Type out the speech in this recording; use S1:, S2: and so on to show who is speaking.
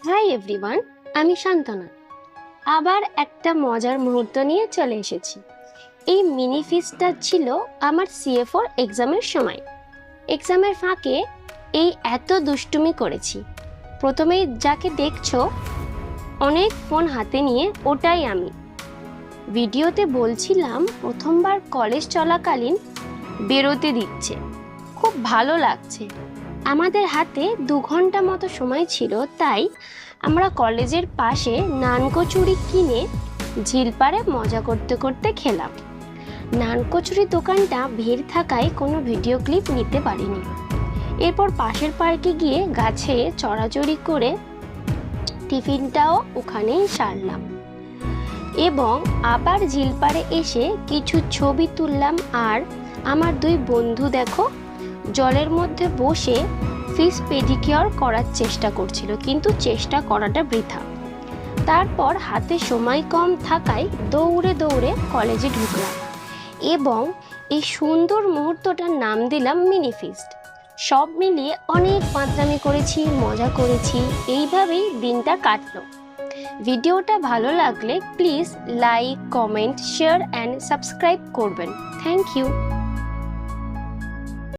S1: Hi everyone, আমি শান্তনা। আবার একটা মজার মুহূর্ত নিয়ে চলে এসেছি। এই মিনি ফিস্টটা ছিল আমার সিএ4 এক্সামের সময়। এক্সামের ফাঁকে এই এত দুষ্টুমি করেছি। প্রথমেই যাকে দেখছো অনেক ফোন হাতে নিয়ে, ওটাই আমি। ভিডিওতে বলছিলাম প্রথমবার কলেজ চলাকালীন বেরোতে দিচ্ছে, খুব ভালো লাগছে। আমাদের হাতে 2 ঘন্টা মতো সময় ছিল, তাই আমরা কলেজের পাশে নান কচুরি কিনে ঝিলপাড়ে মজা করতে করতে খেলাম। নান কচুরি দোকানটা ভিড় থাকায় কোনো ভিডিও ক্লিপ নিতে পারিনি। এরপর পাশের পার্কে গিয়ে গাছে চড়াচড়ি করে টিফিনটাও ওখানেই সারলাম এবং আবার ঝিলপাড়ে এসে কিছু ছবি তুললাম। আর আমার 2 বন্ধু দেখো জলের মধ্যে বসে ফিশ পেডিকিওর করার চেষ্টা করছিল, কিন্তু চেষ্টা করাটা বৃথা। তারপর হাতে সময় কম থাকায় দৌড়ে দৌড়ে কলেজে ঢুকলাম এবং এই সুন্দর মুহূর্তটার নাম দিলাম মিনি ফিস্ট। সব মিলিয়ে অনেক মাতলামি করেছি, মজা করেছি, এইভাবেই দিনটা কাটলো। ভিডিওটা ভালো লাগলে please like, comment, share and subscribe করবেন। Thank you.